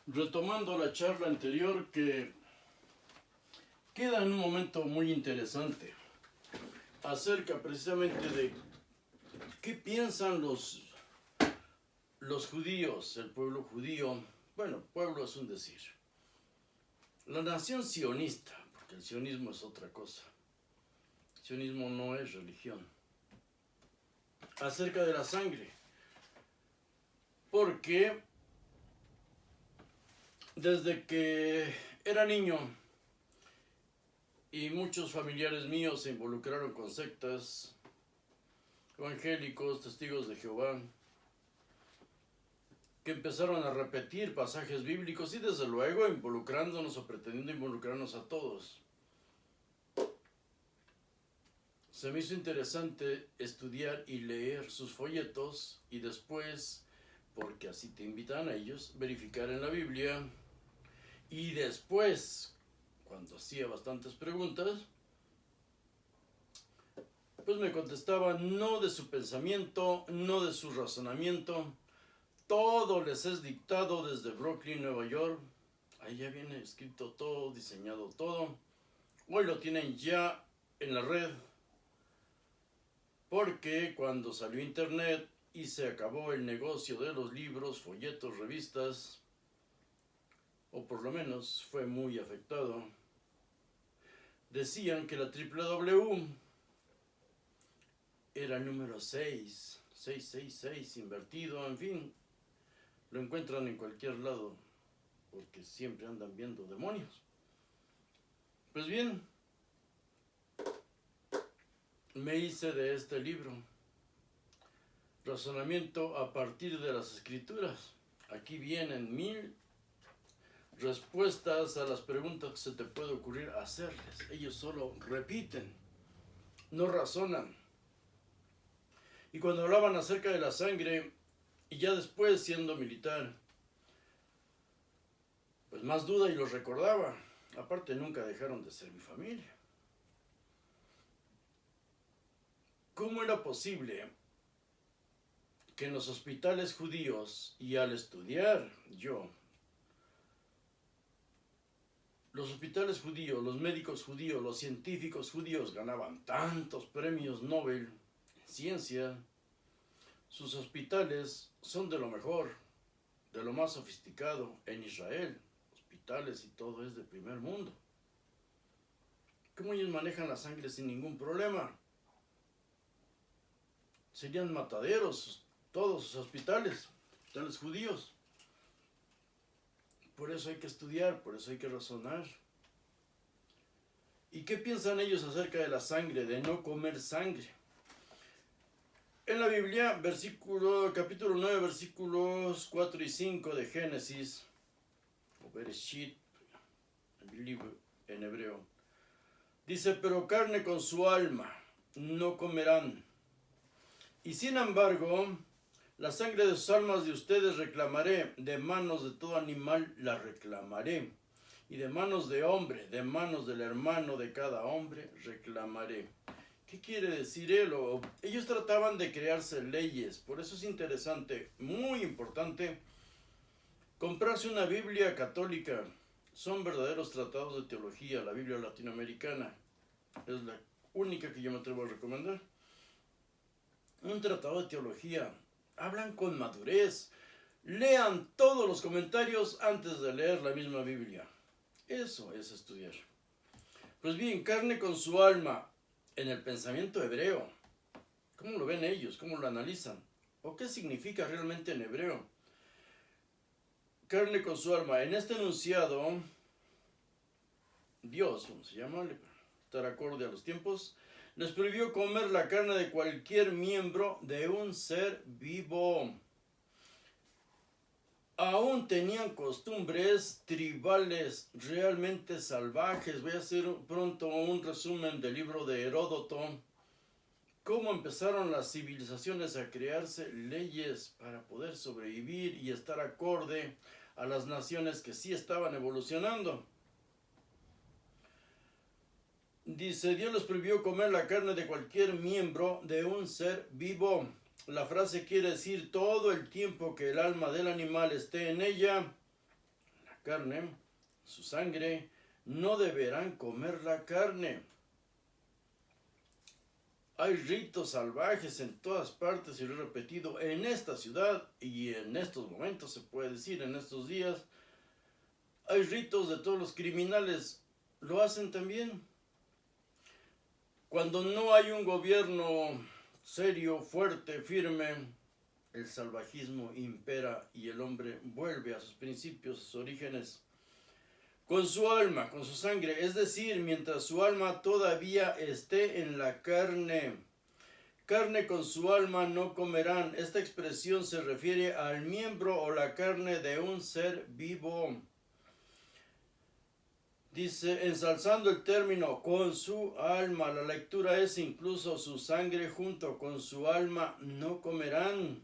Retomando la charla anterior, que queda en un momento muy interesante acerca precisamente de qué piensan los judíos, el pueblo judío. Bueno, pueblo es un decir. La nación sionista, porque el sionismo es otra cosa. El sionismo no es religión. Acerca de la sangre. Porque desde que era niño y muchos familiares míos se involucraron con sectas, evangélicos, testigos de Jehová, que empezaron a repetir pasajes bíblicos y desde luego involucrándonos o pretendiendo involucrarnos a todos. Se me hizo interesante estudiar y leer sus folletos y después, porque así te invitan a ellos, verificar en la Biblia y después, cuando hacía bastantes preguntas, pues me contestaban no de su pensamiento, no de su razonamiento, todo les es dictado desde Brooklyn, Nueva York. Ahí ya viene escrito todo, diseñado todo. Hoy lo tienen ya en la red, porque cuando salió internet y se acabó el negocio de los libros, folletos, revistas, o por lo menos fue muy afectado, decían que la www era el número 666 invertido, en fin, lo encuentran en cualquier lado, porque siempre andan viendo demonios. Pues bien, me hice de este libro, Razonamiento a partir de las Escrituras. Aquí vienen 1000 respuestas a las preguntas que se te puede ocurrir hacerles. Ellos solo repiten, no razonan. Y cuando hablaban acerca de la sangre, y ya después siendo militar, pues más duda y los recordaba. Aparte nunca dejaron de ser mi familia. ¿Cómo era posible que en los hospitales judíos y al estudiar yo, los hospitales judíos, los médicos judíos, los científicos judíos ganaban tantos premios Nobel en ciencia? Sus hospitales son de lo mejor, de lo más sofisticado en Israel. Hospitales y todo es de primer mundo. ¿Cómo ellos manejan la sangre sin ningún problema? Serían mataderos todos sus hospitales judíos. Por eso hay que estudiar, por eso hay que razonar. ¿Y qué piensan ellos acerca de la sangre, de no comer sangre? En la Biblia, capítulo 9, versículos 4 y 5 de Génesis, o Bereshit, el libro en hebreo, dice: pero carne con su alma no comerán. Y sin embargo, la sangre de sus almas de ustedes reclamaré, de manos de todo animal la reclamaré, y de manos de hombre, de manos del hermano de cada hombre reclamaré. ¿Qué quiere decir él? Ellos trataban de crearse leyes, por eso es interesante, muy importante, comprarse una Biblia católica. Son verdaderos tratados de teología, la Biblia latinoamericana. Es la única que yo me atrevo a recomendar. Un tratado de teología. Hablan con madurez. Lean todos los comentarios antes de leer la misma Biblia. Eso es estudiar. Pues bien, carne con su alma en el pensamiento hebreo. ¿Cómo lo ven ellos? ¿Cómo lo analizan? ¿O qué significa realmente en hebreo? Carne con su alma. En este enunciado, Dios, ¿cómo se llama? Estar acorde a los tiempos, les prohibió comer la carne de cualquier miembro de un ser vivo. Aún tenían costumbres tribales realmente salvajes. Voy a hacer pronto un resumen del libro de Heródoto. Cómo empezaron las civilizaciones a crearse leyes para poder sobrevivir y estar acorde a las naciones que sí estaban evolucionando. Dice: Dios les prohibió comer la carne de cualquier miembro de un ser vivo. La frase quiere decir todo el tiempo que el alma del animal esté en ella, carne, su sangre, no deberán comer la carne. Hay ritos salvajes en todas partes, y lo he repetido, en esta ciudad y en estos momentos, se puede decir, en estos días. Hay ritos de todos los criminales, lo hacen también. Cuando no hay un gobierno serio, fuerte, firme, el salvajismo impera y el hombre vuelve a sus principios, a sus orígenes, con su alma, con su sangre, es decir, mientras su alma todavía esté en la carne. Carne con su alma no comerán. Esta expresión se refiere al miembro o la carne de un ser vivo. Dice, ensalzando el término con su alma, la lectura es incluso su sangre junto con su alma no comerán.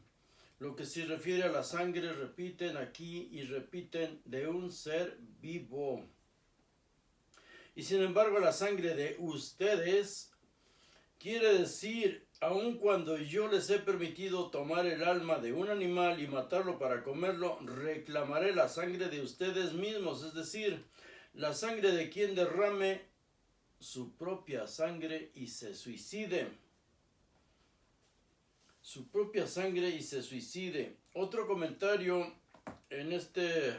Lo que se refiere a la sangre, repiten aquí y repiten, de un ser vivo. Y sin embargo, la sangre de ustedes quiere decir, aun cuando yo les he permitido tomar el alma de un animal y matarlo para comerlo, reclamaré la sangre de ustedes mismos, es decir, la sangre de quien derrame su propia sangre y se suicide. Su propia sangre y se suicide. Otro comentario en este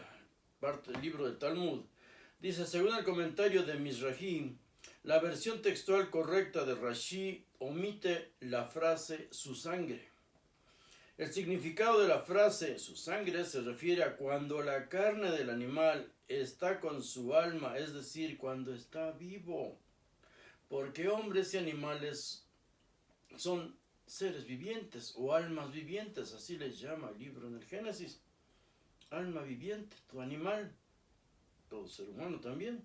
parte del libro de Talmud dice, según el comentario de Mizrahi, la versión textual correcta de Rashi omite la frase su sangre. El significado de la frase su sangre se refiere a cuando la carne del animal está con su alma, es decir, cuando está vivo. Porque hombres y animales son seres vivientes o almas vivientes, así les llama el libro en el Génesis. Alma viviente, todo animal, todo ser humano también.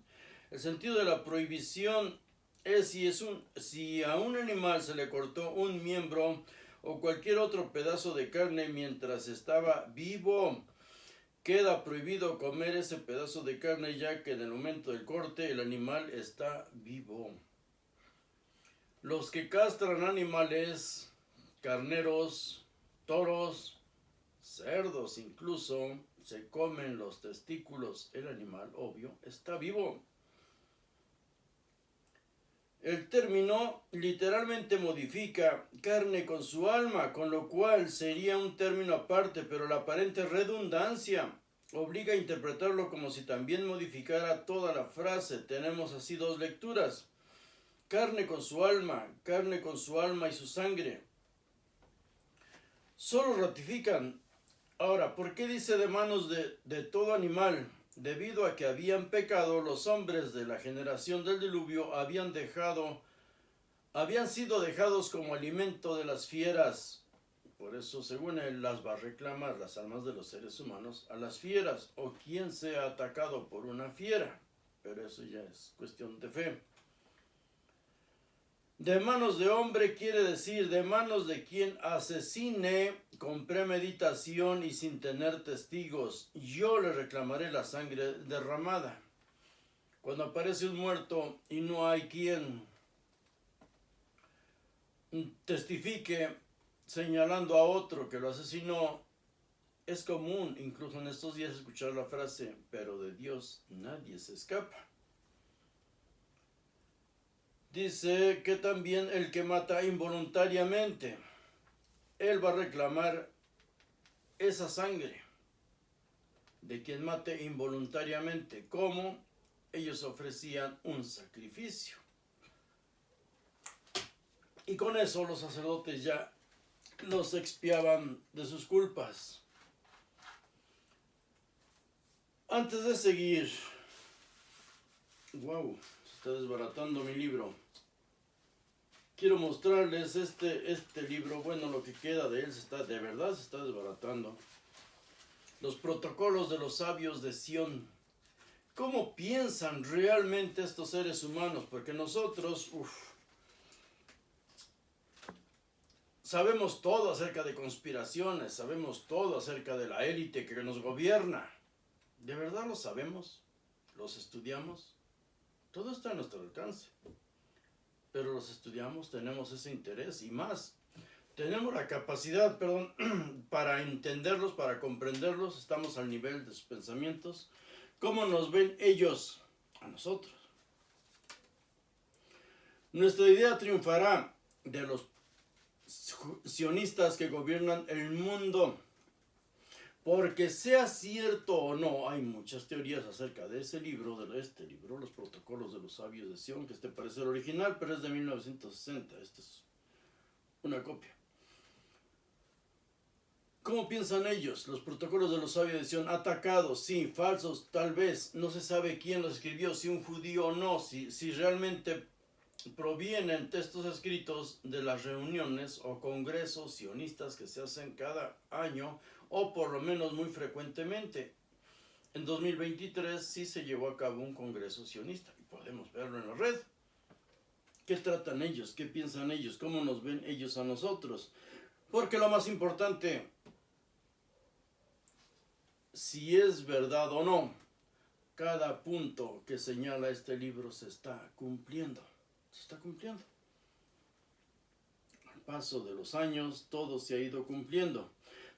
El sentido de la prohibición es si a un animal se le cortó un miembro o cualquier otro pedazo de carne mientras estaba vivo, queda prohibido comer ese pedazo de carne, ya que en el momento del corte el animal está vivo. Los que castran animales, carneros, toros, cerdos incluso, se comen los testículos. El animal, obvio, está vivo. El término literalmente modifica carne con su alma, con lo cual sería un término aparte, pero la aparente redundancia obliga a interpretarlo como si también modificara toda la frase. Tenemos así dos lecturas. Carne con su alma y su sangre. Solo ratifican. Ahora, ¿por qué dice de manos de todo animal? Debido a que habían pecado, los hombres de la generación del diluvio habían sido dejados como alimento de las fieras. Por eso, según él, las va a reclamar las almas de los seres humanos a las fieras, o quien sea atacado por una fiera. Pero eso ya es cuestión de fe. De manos de hombre quiere decir de manos de quien asesine con premeditación y sin tener testigos. Yo le reclamaré la sangre derramada. Cuando aparece un muerto y no hay quien testifique señalando a otro que lo asesinó, es común incluso en estos días escuchar la frase, pero de Dios nadie se escapa. Dice que también el que mata involuntariamente, él va a reclamar esa sangre de quien mate involuntariamente, como ellos ofrecían un sacrificio. Y con eso los sacerdotes ya los expiaban de sus culpas. Antes de seguir, wow, se está desbaratando mi libro. Quiero mostrarles este libro, bueno, lo que queda de él de verdad se está desbaratando. Los protocolos de los sabios de Sión. ¿Cómo piensan realmente estos seres humanos? Porque nosotros, sabemos todo acerca de conspiraciones, sabemos todo acerca de la élite que nos gobierna. ¿De verdad lo sabemos? ¿Los estudiamos? Todo está a nuestro alcance. Pero los estudiamos, tenemos ese interés y más. Tenemos la capacidad, para entenderlos, para comprenderlos, estamos al nivel de sus pensamientos. ¿Cómo nos ven ellos a nosotros? Nuestra idea triunfará de los sionistas que gobiernan el mundo. Porque sea cierto o no, hay muchas teorías acerca de ese libro, Los Protocolos de los Sabios de Sion, que parece el original, pero es de 1960, esta es una copia. ¿Cómo piensan ellos? Los Protocolos de los Sabios de Sion, atacados, sí, falsos, tal vez, no se sabe quién los escribió, si un judío o no, si realmente provienen estos escritos de las reuniones o congresos sionistas que se hacen cada año, o por lo menos muy frecuentemente. En 2023 sí se llevó a cabo un congreso sionista y podemos verlo en la red. ¿Qué tratan ellos? ¿Qué piensan ellos? ¿Cómo nos ven ellos a nosotros? Porque lo más importante, si es verdad o no, cada punto que señala este libro se está cumpliendo. Se está cumpliendo. Al paso de los años, todo se ha ido cumpliendo.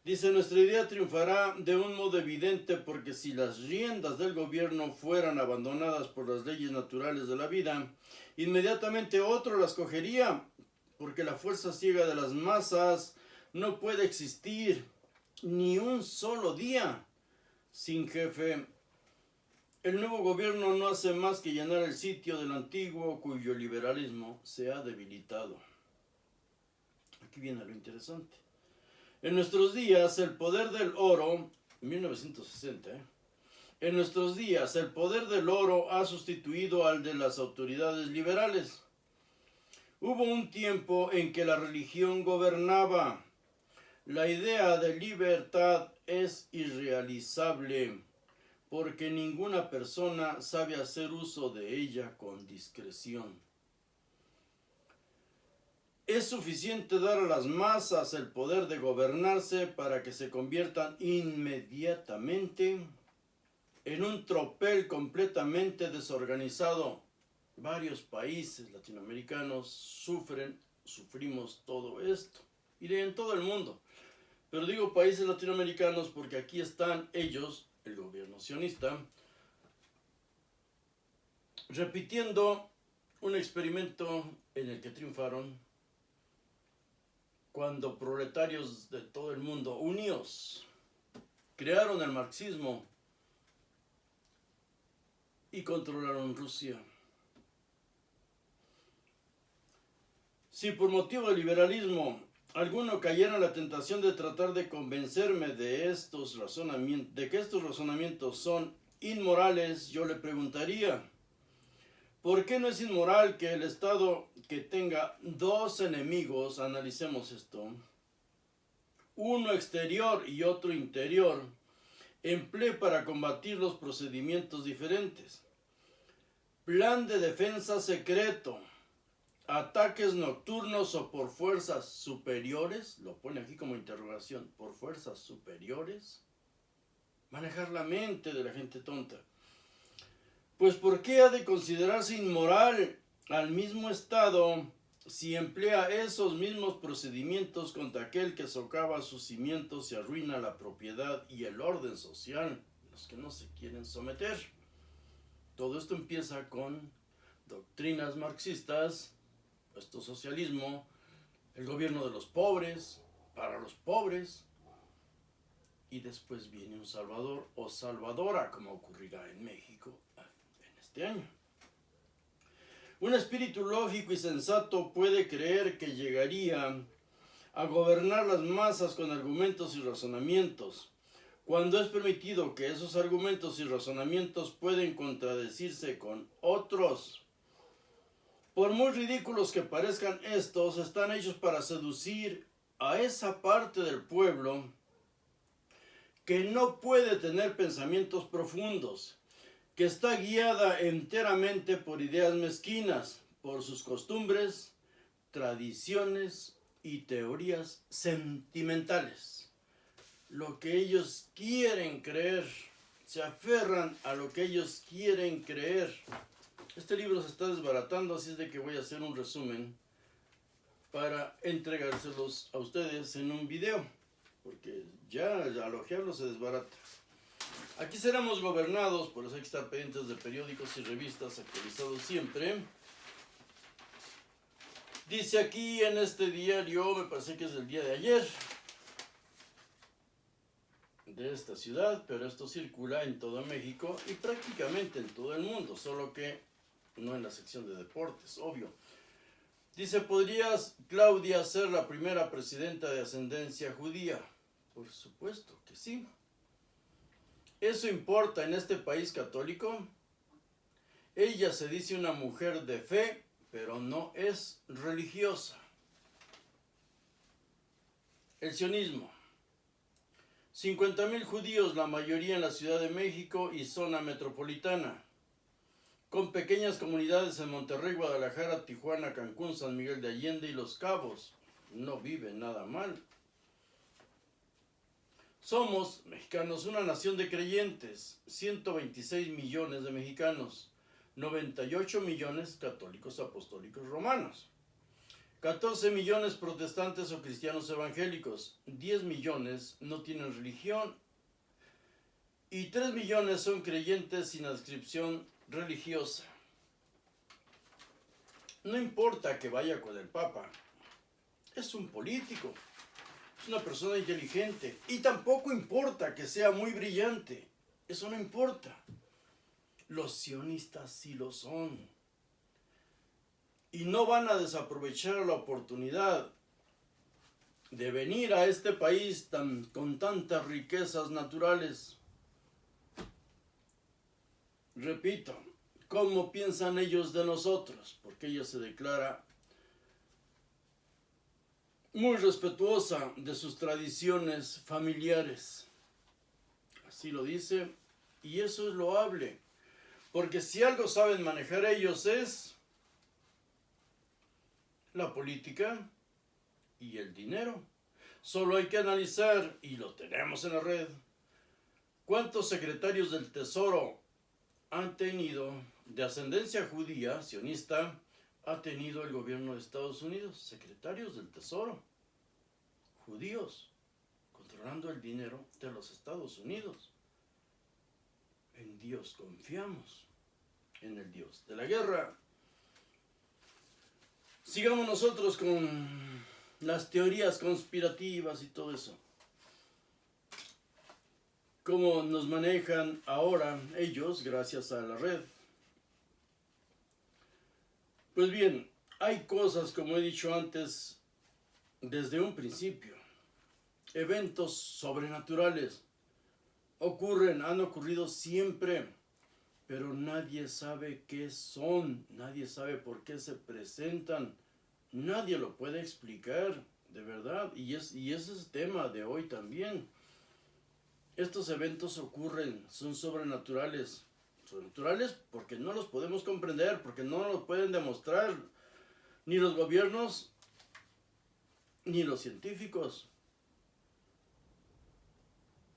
Dice, nuestra idea triunfará de un modo evidente porque si las riendas del gobierno fueran abandonadas por las leyes naturales de la vida, inmediatamente otro las cogería, porque la fuerza ciega de las masas no puede existir ni un solo día sin jefe. El nuevo gobierno no hace más que llenar el sitio del antiguo cuyo liberalismo se ha debilitado. Aquí viene lo interesante. En nuestros días, el poder del oro, 1960, en nuestros días, el poder del oro ha sustituido al de las autoridades liberales. Hubo un tiempo en que la religión gobernaba. La idea de libertad es irrealizable, porque ninguna persona sabe hacer uso de ella con discreción. Es suficiente dar a las masas el poder de gobernarse para que se conviertan inmediatamente en un tropel completamente desorganizado. Varios países latinoamericanos sufrimos todo esto, y en todo el mundo. Pero digo países latinoamericanos porque aquí están ellos, el gobierno sionista, repitiendo un experimento en el que triunfaron cuando proletarios de todo el mundo, unidos, crearon el marxismo y controlaron Rusia. Si por motivo del liberalismo alguno cayera en la tentación de tratar de convencerme de que estos razonamientos son inmorales, yo le preguntaría, ¿por qué no es inmoral que el Estado que tenga dos enemigos, analicemos esto, uno exterior y otro interior, emplee para combatir los procedimientos diferentes? Plan de defensa secreto, ataques nocturnos o por fuerzas superiores, lo pone aquí como interrogación, por fuerzas superiores, manejar la mente de la gente tonta. Pues ¿por qué ha de considerarse inmoral al mismo Estado si emplea esos mismos procedimientos contra aquel que socava sus cimientos y arruina la propiedad y el orden social, los que no se quieren someter? Todo esto empieza con doctrinas marxistas, esto socialismo, el gobierno de los pobres, para los pobres, y después viene un salvador o salvadora, como ocurrirá en México en este año. Un espíritu lógico y sensato puede creer que llegaría a gobernar las masas con argumentos y razonamientos, cuando es permitido que esos argumentos y razonamientos pueden contradecirse con otros. Por muy ridículos que parezcan estos, están hechos para seducir a esa parte del pueblo que no puede tener pensamientos profundos, que está guiada enteramente por ideas mezquinas, por sus costumbres, tradiciones y teorías sentimentales. Lo que ellos quieren creer, se aferran a lo que ellos quieren creer. Este libro se está desbaratando, así es de que voy a hacer un resumen para entregárselos a ustedes en un video, porque ya al ojearlo se desbarata. Aquí seremos gobernados, por eso hay que estar pendientes de periódicos y revistas actualizados siempre. Dice aquí en este diario, me parece que es del día de ayer, de esta ciudad, pero esto circula en todo México y prácticamente en todo el mundo, solo que no en la sección de deportes, obvio. Dice, ¿podrías Claudia ser la primera presidenta de ascendencia judía? Por supuesto que sí. ¿Eso importa en este país católico? Ella se dice una mujer de fe, pero no es religiosa. El sionismo. 50,000 judíos, la mayoría en la Ciudad de México y zona metropolitana, con pequeñas comunidades en Monterrey, Guadalajara, Tijuana, Cancún, San Miguel de Allende y Los Cabos. No viven nada mal. Somos, mexicanos, una nación de creyentes, 126 millones de mexicanos, 98 millones católicos apostólicos romanos, 14 millones protestantes o cristianos evangélicos, 10 millones no tienen religión y 3 millones son creyentes sin adscripción religiosa. No importa que vaya con el Papa, es un político, es una persona inteligente y tampoco importa que sea muy brillante, eso no importa. Los sionistas sí lo son y no van a desaprovechar la oportunidad de venir a este país con tantas riquezas naturales. Repito, ¿cómo piensan ellos de nosotros? Porque ella se declara muy respetuosa de sus tradiciones familiares. Así lo dice, y eso es loable, porque si algo saben manejar ellos es la política y el dinero. Solo hay que analizar, y lo tenemos en la red, cuántos secretarios del Tesoro han tenido de ascendencia judía, sionista, ha tenido el gobierno de Estados Unidos. Secretarios del Tesoro, judíos, controlando el dinero de los Estados Unidos. En Dios confiamos, en el Dios de la guerra. Sigamos nosotros con las teorías conspirativas y todo eso. Cómo nos manejan ahora ellos gracias a la red. Pues bien, hay cosas, como he dicho antes, desde un principio. Eventos sobrenaturales han ocurrido siempre, pero nadie sabe qué son, nadie sabe por qué se presentan, nadie lo puede explicar, de verdad, y ese es el tema de hoy también. Estos eventos ocurren, son sobrenaturales porque no los podemos comprender, porque no los pueden demostrar ni los gobiernos ni los científicos.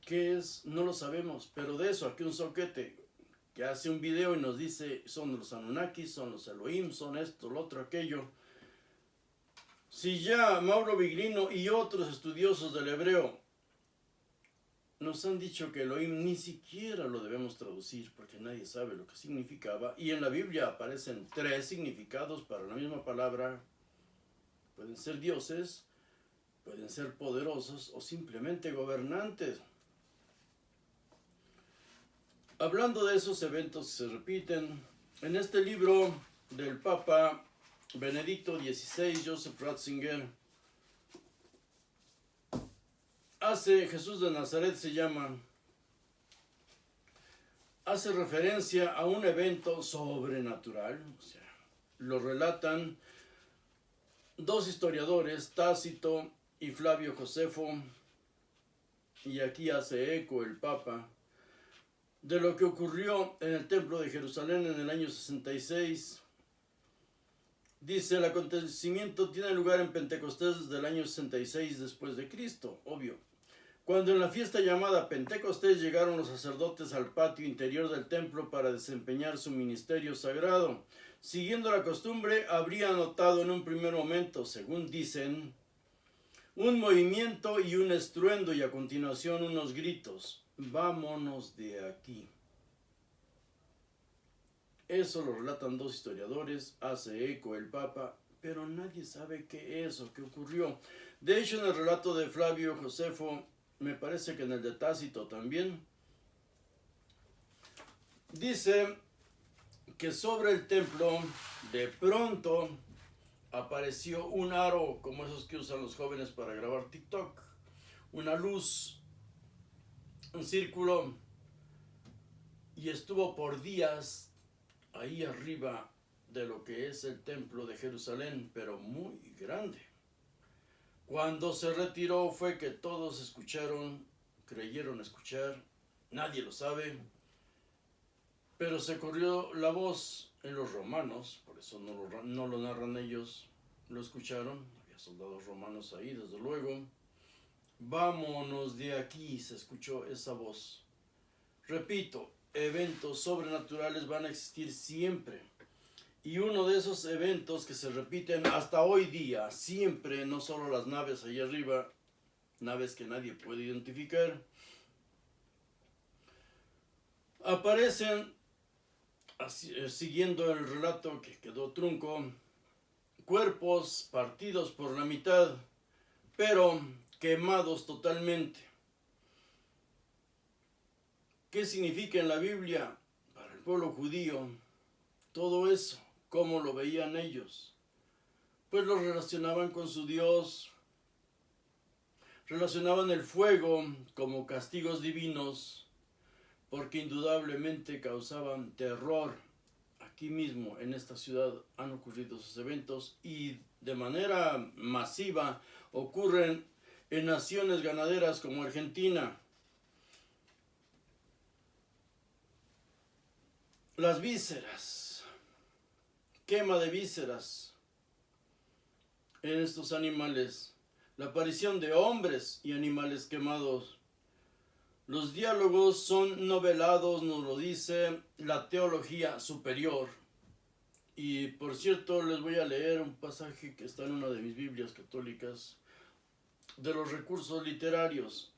¿Qué es? No lo sabemos, pero de eso aquí un soquete que hace un video y nos dice son los Anunnakis, son los Elohim, son esto, lo otro, aquello. Si ya Mauro Viglino y otros estudiosos del hebreo nos han dicho que Elohim ni siquiera lo debemos traducir porque nadie sabe lo que significaba, y en la Biblia aparecen 3 significados para la misma palabra. Pueden ser dioses, pueden ser poderosos o simplemente gobernantes. Hablando de esos eventos que se repiten, en este libro del Papa Benedicto XVI, Joseph Ratzinger, Jesús de Nazaret se llama, hace referencia a un evento sobrenatural, o sea, lo relatan 2 historiadores, Tácito y Flavio Josefo, y aquí hace eco el Papa de lo que ocurrió en el Templo de Jerusalén en el año 66. Dice, el acontecimiento tiene lugar en Pentecostés del año 66 después de Cristo, obvio. Cuando en la fiesta llamada Pentecostés llegaron los sacerdotes al patio interior del templo para desempeñar su ministerio sagrado. Siguiendo la costumbre, habría notado en un primer momento, según dicen, un movimiento y un estruendo y a continuación unos gritos. vámonos de aquí. Eso lo relatan dos historiadores, hace eco el Papa, pero nadie sabe qué es o qué ocurrió. De hecho, en el relato de Flavio Josefo, me parece que en el de Tácito también, dice que sobre el templo de pronto apareció un aro, como esos que usan los jóvenes para grabar TikTok, una luz, un círculo, y estuvo por días ahí arriba de lo que es el templo de Jerusalén, pero muy grande. Cuando se retiró fue que todos escucharon, creyeron escuchar, nadie lo sabe, pero se corrió la voz en los romanos, por eso no lo narran ellos, lo escucharon, había soldados romanos ahí, desde luego. Vámonos de aquí, se escuchó esa voz. Repito, eventos sobrenaturales van a existir siempre. Y uno de esos eventos que se repiten hasta hoy día, siempre, no solo las naves allá arriba, naves que nadie puede identificar, aparecen, siguiendo el relato que quedó trunco, cuerpos partidos por la mitad, pero quemados totalmente. ¿Qué significa en la Biblia para el pueblo judío todo eso? ¿Cómo lo veían ellos? Pues lo relacionaban con su Dios, relacionaban el fuego como castigos divinos, porque indudablemente causaban terror. Aquí mismo, en esta ciudad, han ocurrido esos eventos y de manera masiva ocurren en naciones ganaderas como Argentina. Las vísceras, quema de vísceras en estos animales, la aparición de hombres y animales quemados. Los diálogos son novelados, nos lo dice la teología superior. Y por cierto, les voy a leer un pasaje que está en una de mis Biblias católicas, de los recursos literarios.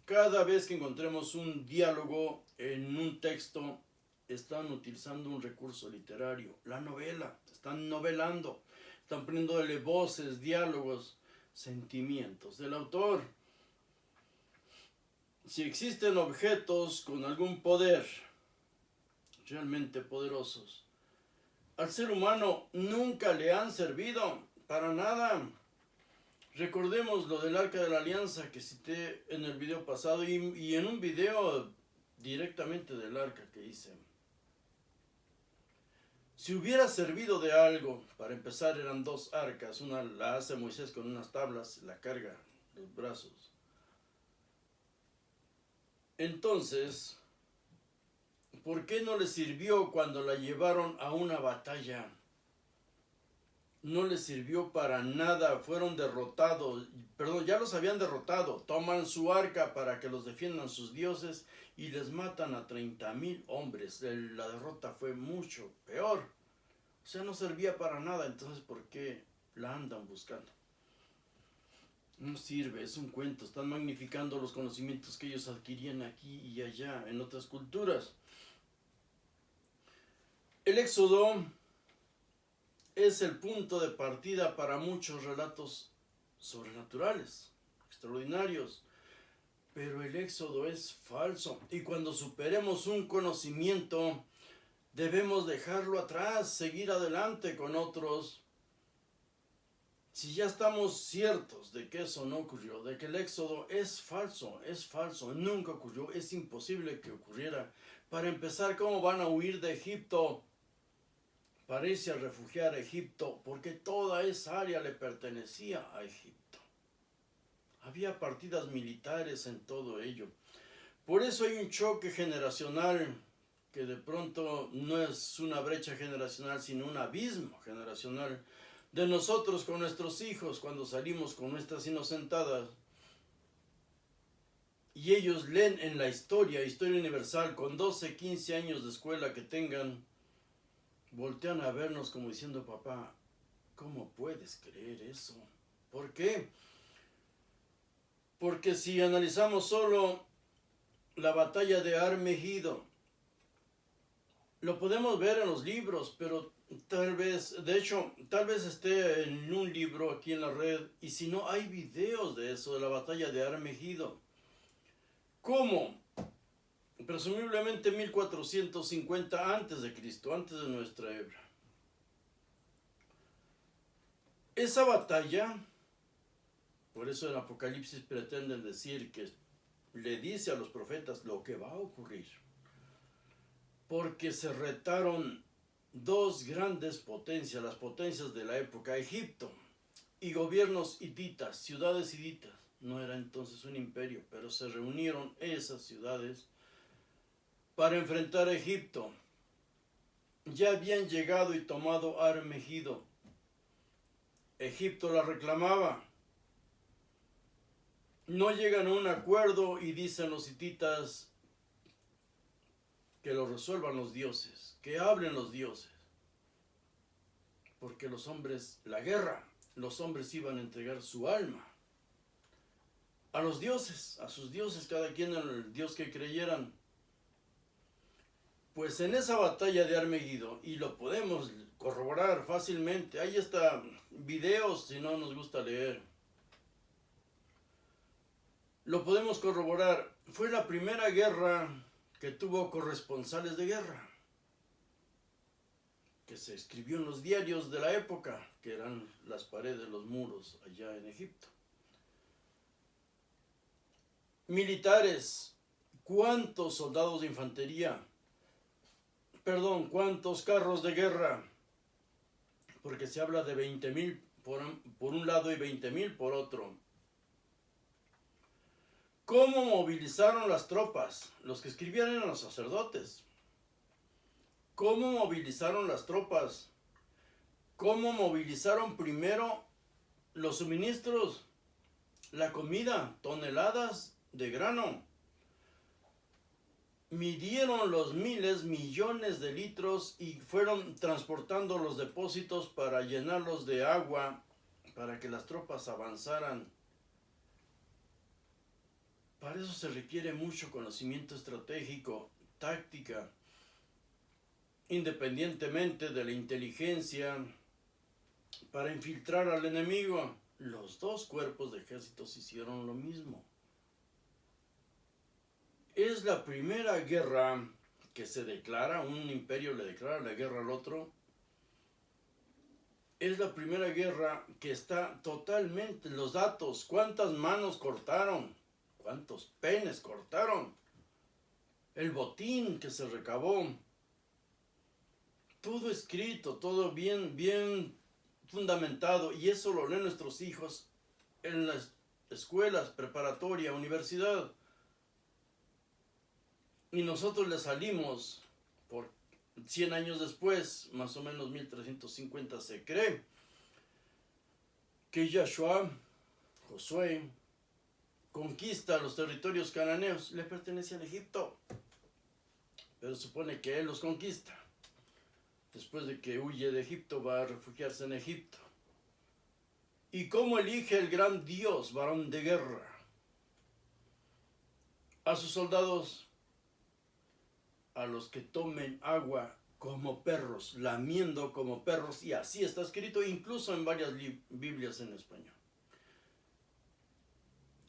Cada vez que encontremos un diálogo en un texto, están utilizando un recurso literario, la novela, están novelando, están poniéndole voces, diálogos, sentimientos del autor. Si existen objetos con algún poder, realmente poderosos, al ser humano nunca le han servido para nada. Recordemos lo del Arca de la Alianza que cité en el video pasado y en un video directamente del Arca que hice. Si hubiera servido de algo, para empezar eran dos arcas, una la hace Moisés con unas tablas, la carga en los brazos. Entonces, ¿por qué no les sirvió cuando la llevaron a una batalla? No les sirvió para nada, fueron derrotados, ya los habían derrotado, toman su arca para que los defiendan sus dioses y les matan a 30,000 hombres. La derrota fue mucho peor, o sea, no servía para nada, entonces ¿por qué la andan buscando? No sirve, es un cuento, están magnificando los conocimientos que ellos adquirían aquí y allá, en otras culturas. El Éxodo es el punto de partida para muchos relatos sobrenaturales, extraordinarios, pero el Éxodo es falso y cuando superemos un conocimiento debemos dejarlo atrás, seguir adelante con otros. Si ya estamos ciertos de que eso no ocurrió, de que el Éxodo es falso, nunca ocurrió, es imposible que ocurriera. Para empezar, ¿cómo van a huir de Egipto? Para irse a refugiar a Egipto, porque toda esa área le pertenecía a Egipto. Había partidas militares en todo ello. Por eso hay un choque generacional, que de pronto no es una brecha generacional, sino un abismo generacional, de nosotros con nuestros hijos cuando salimos con nuestras inocentadas. Y ellos leen en la historia universal, con 12, 15 años de escuela que tengan, voltean a vernos como diciendo, papá, ¿cómo puedes creer eso? ¿Por qué? Porque si analizamos solo la batalla de Armegido. Lo podemos ver en los libros, pero tal vez esté en un libro aquí en la red, y si no, hay videos de eso, de la batalla de Armegido. ¿Cómo? Presumiblemente 1450 antes de Cristo, antes de nuestra era. Esa batalla, por eso en Apocalipsis pretenden decir que le dice a los profetas lo que va a ocurrir, porque se retaron dos grandes potencias, las potencias de la época, Egipto y gobiernos hititas, ciudades hititas. No era entonces un imperio, pero se reunieron esas ciudades para enfrentar a Egipto. Ya habían llegado y tomado Armegido. Egipto la reclamaba. No llegan a un acuerdo y dicen los hititas que lo resuelvan los dioses, que hablen los dioses. Porque los hombres, la guerra, los hombres iban a entregar su alma a los dioses, a sus dioses, cada quien en el dios que creyeran. Pues en esa batalla de Armegido, y lo podemos corroborar fácilmente, ahí está videos si no nos gusta leer, lo podemos corroborar, fue la primera guerra que tuvo corresponsales de guerra, que se escribió en los diarios de la época, que eran las paredes, los muros allá en Egipto. Militares, ¿cuántos soldados de infantería? ¿Cuántos carros de guerra? Porque se habla de 20,000 por un lado y 20,000 por otro. ¿Cómo movilizaron las tropas? Los que escribían eran los sacerdotes. ¿Cómo movilizaron las tropas? ¿Cómo movilizaron primero los suministros? La comida, toneladas de grano. Midieron los miles, millones de litros y fueron transportando los depósitos para llenarlos de agua para que las tropas avanzaran. Para eso se requiere mucho conocimiento estratégico, táctica, independientemente de la inteligencia, para infiltrar al enemigo. Los dos cuerpos de ejércitos hicieron lo mismo. Es la primera guerra que se declara, un imperio le declara la guerra al otro. Es la primera guerra que está totalmente en los datos. ¿Cuántas manos cortaron? ¿Cuántos penes cortaron? El botín que se recabó. Todo escrito, todo bien fundamentado. Y eso lo leen nuestros hijos en las escuelas, preparatoria, universidad. Y nosotros le salimos por 100 años después, más o menos 1350 se cree, que Josué conquista los territorios cananeos, le pertenecían a Egipto, pero supone que él los conquista. Después de que huye de Egipto, va a refugiarse en Egipto. ¿Y cómo elige el gran Dios, varón de guerra? A sus soldados, a los que tomen agua como perros, lamiendo como perros, y así está escrito incluso en varias Biblias en español.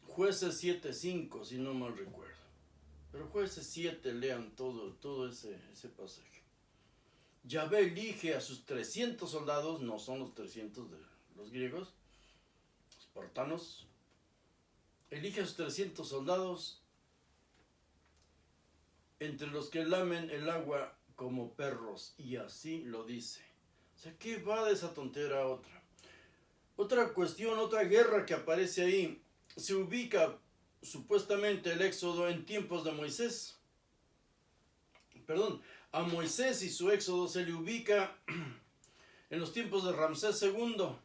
Jueces 7:5, si no mal recuerdo. Pero Jueces 7, lean todo ese pasaje. Yahvé elige a sus 300 soldados, no son los 300 de los griegos, los espartanos. Elige a sus 300 soldados, entre los que lamen el agua como perros, y así lo dice. O sea, ¿qué va de esa tontera a otra? Otra cuestión, otra guerra que aparece ahí, se ubica supuestamente el éxodo en tiempos de Moisés. A Moisés y su éxodo se le ubica en los tiempos de Ramsés II.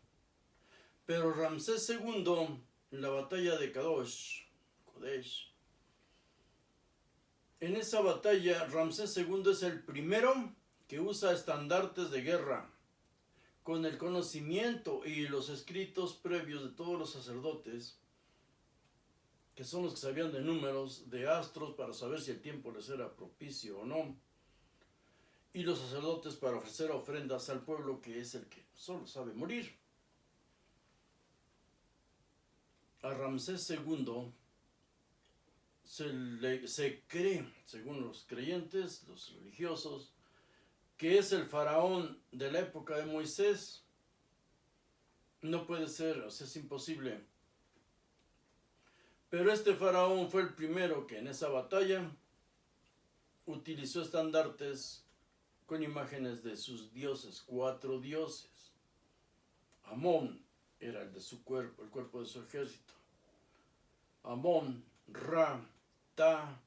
Pero Ramsés II, en la batalla de Kadesh, en esa batalla Ramsés II es el primero que usa estandartes de guerra, con el conocimiento y los escritos previos de todos los sacerdotes. que son los que sabían de números, de astros, para saber si el tiempo les era propicio o no, y los sacerdotes para ofrecer ofrendas al pueblo, que es el que solo sabe morir. A Ramsés II se cree, según los creyentes, los religiosos, que es el faraón de la época de Moisés. No puede ser, o sea, es imposible. Pero este faraón fue el primero que en esa batalla utilizó estandartes con imágenes de sus dioses, 4 dioses. Amón era el de su cuerpo, el cuerpo de su ejército. Amón, Ra, Ta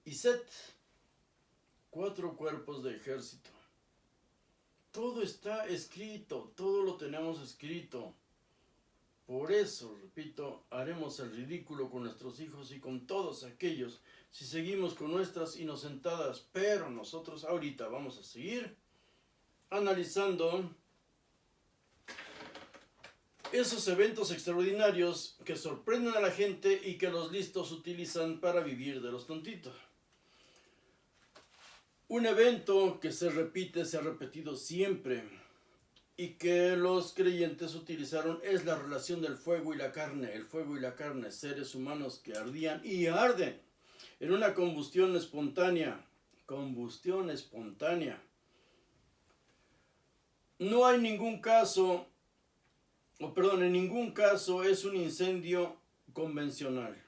y Set, 4 cuerpos de ejército. Todo está escrito, todo lo tenemos escrito. Por eso, repito, haremos el ridículo con nuestros hijos y con todos aquellos si seguimos con nuestras inocentadas. Pero nosotros ahorita vamos a seguir analizando esos eventos extraordinarios que sorprenden a la gente y que los listos utilizan para vivir de los tontitos. Un evento que se repite, se ha repetido siempre y que los creyentes utilizaron es la relación del fuego y la carne. El fuego y la carne, seres humanos que ardían y arden en una combustión espontánea. Combustión espontánea. No hay ningún caso, en ningún caso es un incendio convencional.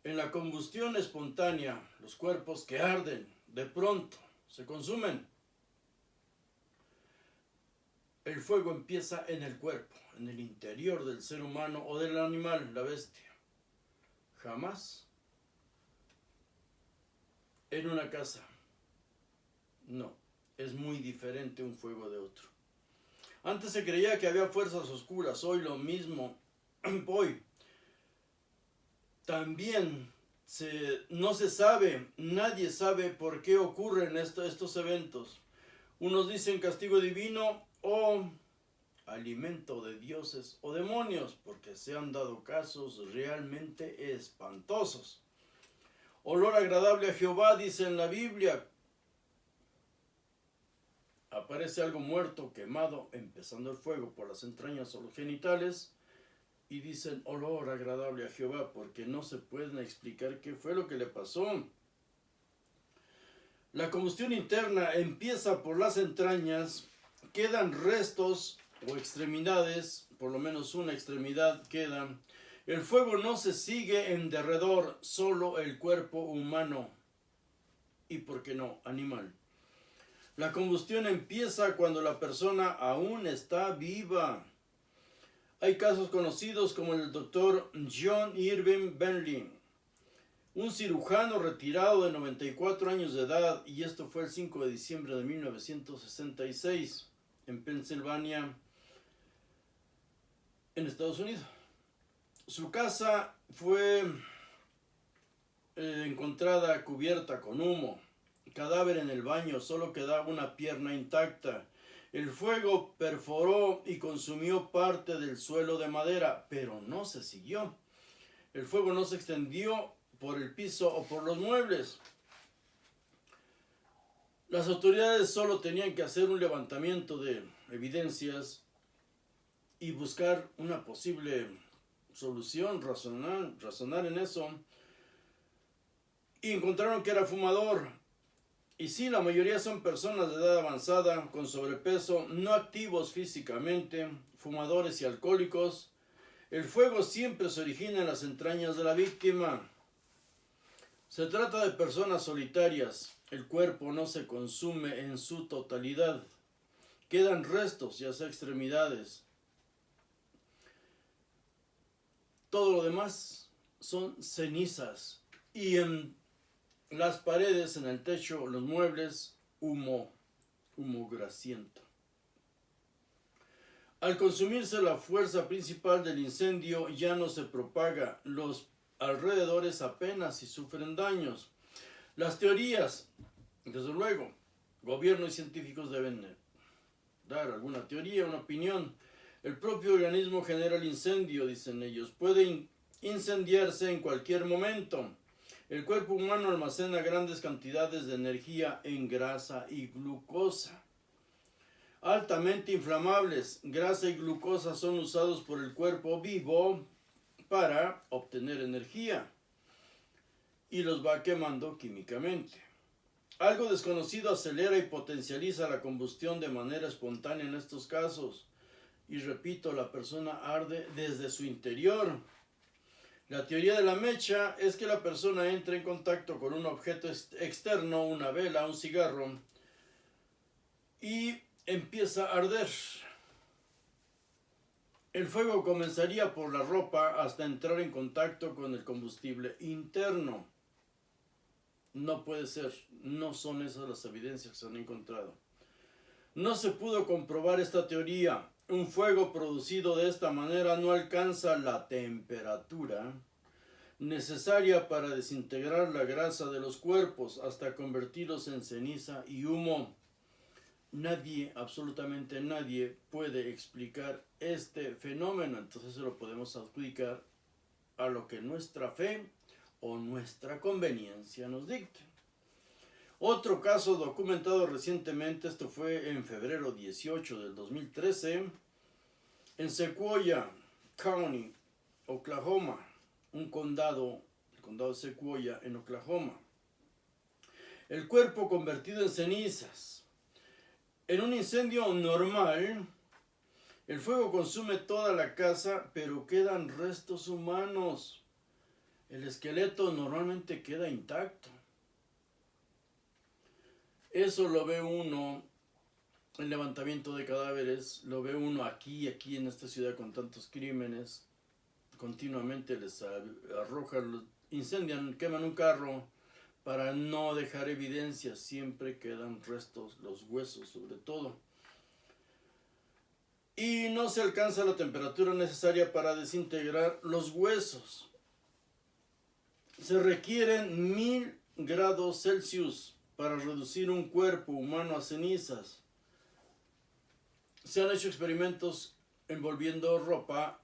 En la combustión espontánea, los cuerpos que arden de pronto se consumen. El fuego empieza en el cuerpo, en el interior del ser humano o del animal, la bestia. Jamás en una casa. No, es muy diferente un fuego de otro. Antes se creía que había fuerzas oscuras, hoy lo mismo. Hoy también no se sabe, nadie sabe por qué ocurren estos eventos. Unos dicen castigo divino o alimento de dioses o demonios, porque se han dado casos realmente espantosos. Olor agradable a Jehová, dice en la Biblia. Aparece algo muerto, quemado, empezando el fuego por las entrañas o los genitales, y dicen olor agradable a Jehová, porque no se pueden explicar qué fue lo que le pasó. La combustión interna empieza por las entrañas, quedan restos o extremidades, por lo menos una extremidad queda. El fuego no se sigue en derredor, solo el cuerpo humano y, ¿por qué no?, animal. La combustión empieza cuando la persona aún está viva. Hay casos conocidos como el doctor John Irving Bentley, un cirujano retirado de 94 años de edad, y esto fue el 5 de diciembre de 1966 en Pensilvania, en Estados Unidos. Su casa fue encontrada cubierta con humo, cadáver en el baño, solo quedaba una pierna intacta. El fuego perforó y consumió parte del suelo de madera, pero no se siguió. El fuego no se extendió por el piso o por los muebles. Las autoridades solo tenían que hacer un levantamiento de evidencias y buscar una posible solución, razonar en eso. Y encontraron que era fumador. Y sí, la mayoría son personas de edad avanzada, con sobrepeso, no activos físicamente, fumadores y alcohólicos. El fuego siempre se origina en las entrañas de la víctima. Se trata de personas solitarias. El cuerpo no se consume en su totalidad. Quedan restos, ya sea extremidades. Todo lo demás son cenizas. Y en las paredes, en el techo, los muebles, humo grasiento. Al consumirse la fuerza principal del incendio, ya no se propaga. Los alrededores apenas si sufren daños. Las teorías, desde luego, gobierno y científicos deben dar alguna teoría, una opinión. El propio organismo genera el incendio, dicen ellos. Puede incendiarse en cualquier momento. El cuerpo humano almacena grandes cantidades de energía en grasa y glucosa. Altamente inflamables, grasa y glucosa son usados por el cuerpo vivo para obtener energía y los va quemando químicamente. Algo desconocido acelera y potencializa la combustión de manera espontánea en estos casos. Y repito, la persona arde desde su interior. La teoría de la mecha es que la persona entra en contacto con un objeto externo, una vela, un cigarro, y empieza a arder. El fuego comenzaría por la ropa hasta entrar en contacto con el combustible interno. No puede ser, no son esas las evidencias que se han encontrado. No se pudo comprobar esta teoría. Un fuego producido de esta manera no alcanza la temperatura necesaria para desintegrar la grasa de los cuerpos hasta convertirlos en ceniza y humo. Nadie, absolutamente nadie, puede explicar este fenómeno. Entonces se lo podemos adjudicar a lo que nuestra fe o nuestra conveniencia nos dicte. Otro caso documentado recientemente, esto fue en febrero 18 del 2013, en Sequoia County, Oklahoma, un condado, el condado de Sequoia en Oklahoma. El cuerpo convertido en cenizas. En un incendio normal, el fuego consume toda la casa, pero quedan restos humanos. El esqueleto normalmente queda intacto. Eso lo ve uno, el levantamiento de cadáveres, lo ve uno aquí en esta ciudad con tantos crímenes. Continuamente les arrojan, incendian, queman un carro para no dejar evidencia. Siempre quedan restos, los huesos sobre todo. Y no se alcanza la temperatura necesaria para desintegrar los huesos. Se requieren 1000 grados Celsius para reducir un cuerpo humano a cenizas. Se han hecho experimentos envolviendo ropa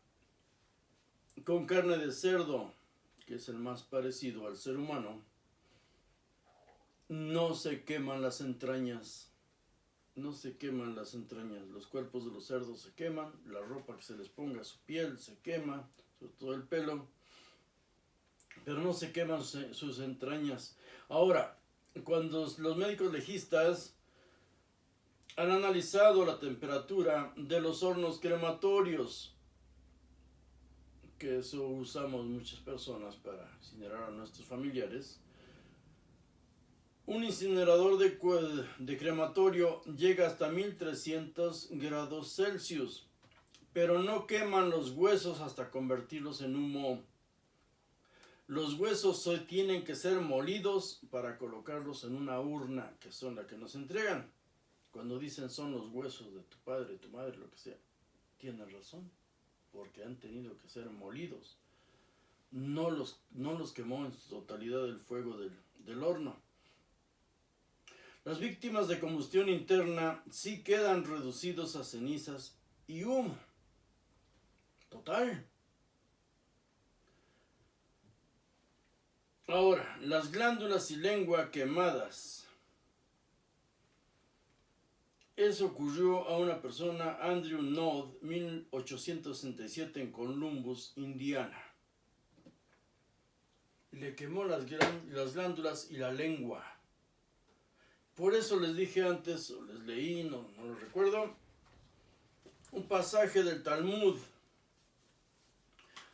con carne de cerdo, que es el más parecido al ser humano. No se queman las entrañas. No se queman las entrañas. Los cuerpos de los cerdos se queman. La ropa que se les ponga, su piel se quema, sobre todo el pelo. Pero no se queman sus entrañas. Ahora, cuando los médicos legistas han analizado la temperatura de los hornos crematorios, que eso usamos muchas personas para incinerar a nuestros familiares, un incinerador de crematorio llega hasta 1300 grados Celsius, pero no queman los huesos hasta convertirlos en humo. Los huesos tienen que ser molidos para colocarlos en una urna, que son las que nos entregan. Cuando dicen son los huesos de tu padre, tu madre, lo que sea, tienen razón, porque han tenido que ser molidos. No los quemó en su totalidad el fuego del horno. Las víctimas de combustión interna sí quedan reducidos a cenizas y humo. Total. Ahora, las glándulas y lengua quemadas. Eso ocurrió a una persona, Andrew Node, 1867 en Columbus, Indiana. Le quemó las glándulas y la lengua. Por eso les dije antes, o les leí, no lo recuerdo, un pasaje del Talmud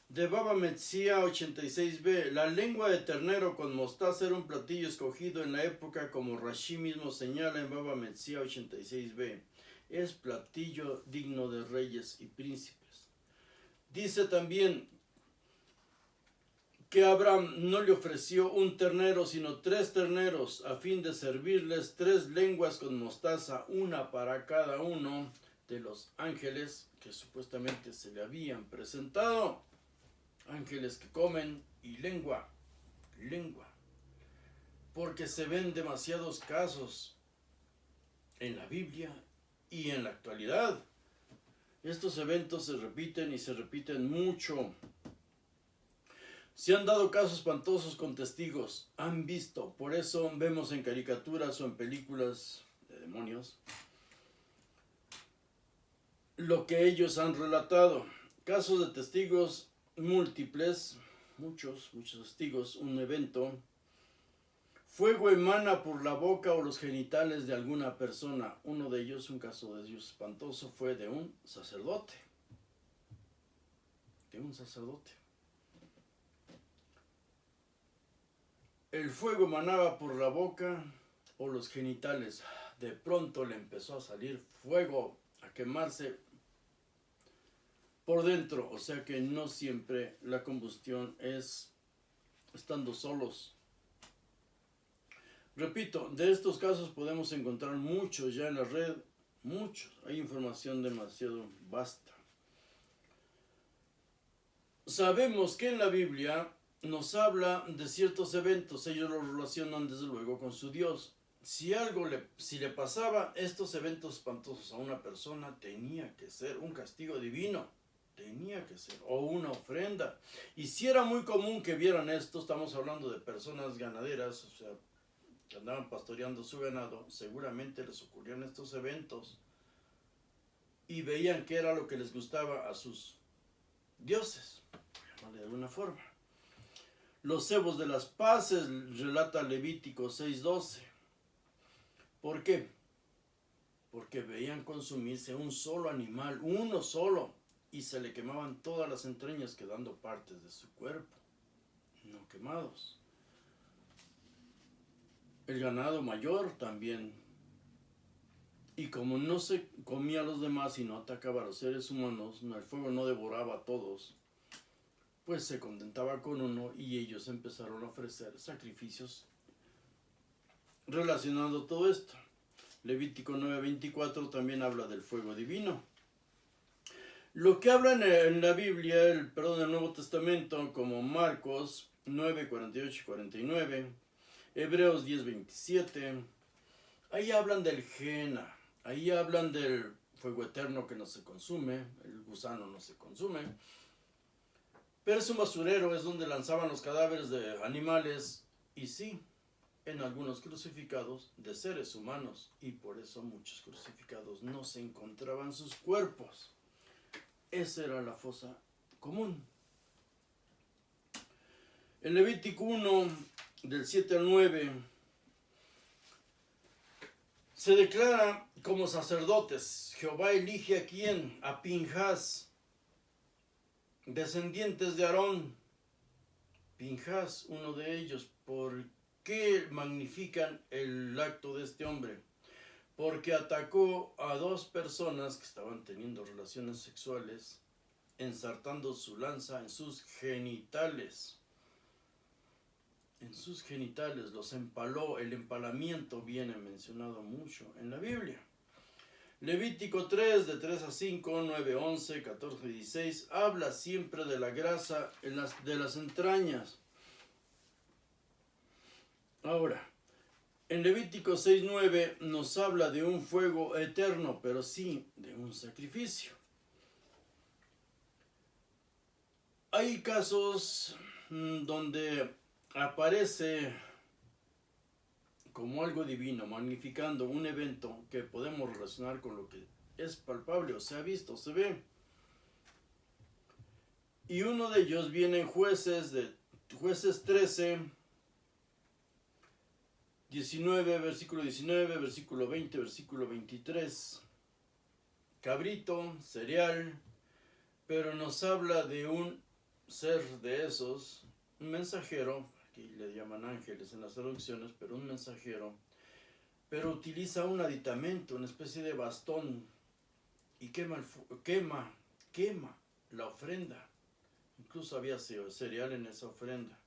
de Baba Metzia 86b. La lengua de ternero con mostaza era un platillo escogido en la época, como Rashi mismo señala en Baba Metzia 86b. Es platillo digno de reyes y príncipes. Dice también que Abraham no le ofreció un ternero, sino 3 terneros, a fin de servirles 3 lenguas con mostaza, una para cada uno de los ángeles que supuestamente se le habían presentado. Ángeles que comen y lengua, porque se ven demasiados casos en la Biblia y en la actualidad Estos eventos se repiten y se repiten mucho. Se han dado casos espantosos con testigos, han visto, por eso vemos en caricaturas o en películas de demonios lo que ellos han relatado. Casos de testigos múltiples, muchos testigos, un evento. Fuego emana por la boca o los genitales de alguna persona. Uno de ellos, un caso de ellos espantoso, fue de un sacerdote. El fuego emanaba por la boca o los genitales. De pronto le empezó a salir fuego, a quemarse por dentro. O sea que no siempre la combustión es estando solos. Repito, de estos casos podemos encontrar muchos ya en la red, muchos. Hay información demasiado vasta. Sabemos que en la Biblia nos habla de ciertos eventos, ellos lo relacionan desde luego con su Dios. Si le pasaba estos eventos espantosos a una persona, tenía que ser un castigo divino, tenía que ser, o una ofrenda. Y si era muy común que vieran esto, estamos hablando de personas ganaderas, o sea, que andaban pastoreando su ganado, seguramente les ocurrían estos eventos y veían qué era lo que les gustaba a sus dioses, de alguna forma. Los cebos de las paces, relata Levítico 6:12. ¿Por qué? Porque veían consumirse un solo animal, uno solo, y se le quemaban todas las entrañas, quedando partes de su cuerpo, no quemados. El ganado mayor también. Y como no se comía a los demás y no atacaba a los seres humanos, el fuego no devoraba a todos, pues se contentaba con uno y ellos empezaron a ofrecer sacrificios relacionando todo esto. Levítico 9:24 también habla del fuego divino. Lo que habla en la Biblia, el Nuevo Testamento, como Marcos 9:48 y 49, Hebreos 10:27, ahí hablan del Gena, ahí hablan del fuego eterno que no se consume, el gusano no se consume, pero es un basurero, es donde lanzaban los cadáveres de animales, y sí, en algunos crucificados de seres humanos, y por eso muchos crucificados no se encontraban sus cuerpos. Esa era la fosa común. En Levítico 1, del 7 al 9, se declara como sacerdotes. Jehová elige a quién, a Pinjas, descendientes de Aarón. Pinjas, uno de ellos. ¿Por qué magnifican el acto de este hombre? Porque atacó a dos personas que estaban teniendo relaciones sexuales, ensartando su lanza en sus genitales. En sus genitales los empaló. El empalamiento viene mencionado mucho en la Biblia. Levítico 3, de 3 a 5, 9, 11, 14, 16, habla siempre de la grasa de las entrañas. Ahora, en Levítico 6, 9 nos habla de un fuego eterno, pero sí de un sacrificio. Hay casos donde aparece como algo divino, magnificando un evento que podemos relacionar con lo que es palpable, o se ha visto, se ve. Y uno de ellos viene en Jueces 13, 19, versículo 19, versículo 20, versículo 23. Cabrito, cereal, pero nos habla de un ser de esos, un mensajero, aquí le llaman ángeles en las traducciones, pero un mensajero, pero utiliza un aditamento, una especie de bastón, y quema la ofrenda. Incluso había cereal en esa ofrenda.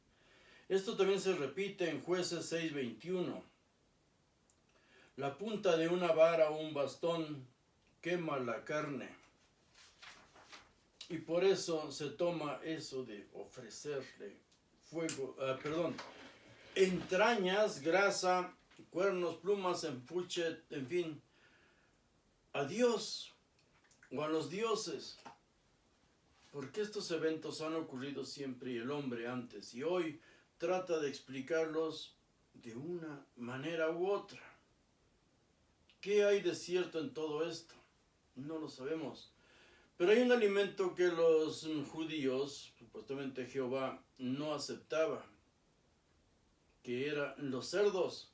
Esto también se repite en Jueces 6:21. La punta de una vara o un bastón quema la carne. Y por eso se toma eso de ofrecerle entrañas, grasa, cuernos, plumas, empuche, en fin, a Dios o a los dioses. Porque estos eventos han ocurrido siempre y el hombre antes y hoy trata de explicarlos de una manera u otra. ¿Qué hay de cierto en todo esto? No lo sabemos. Pero hay un alimento que los judíos, supuestamente Jehová, no aceptaba, que eran los cerdos.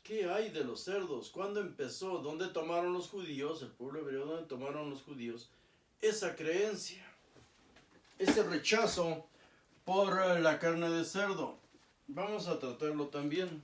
¿Qué hay de los cerdos? ¿Cuándo empezó? ¿Dónde tomaron los judíos, el pueblo hebreo, dónde tomaron los judíos esa creencia? Ese rechazo por la carne de cerdo. Vamos a tratarlo también.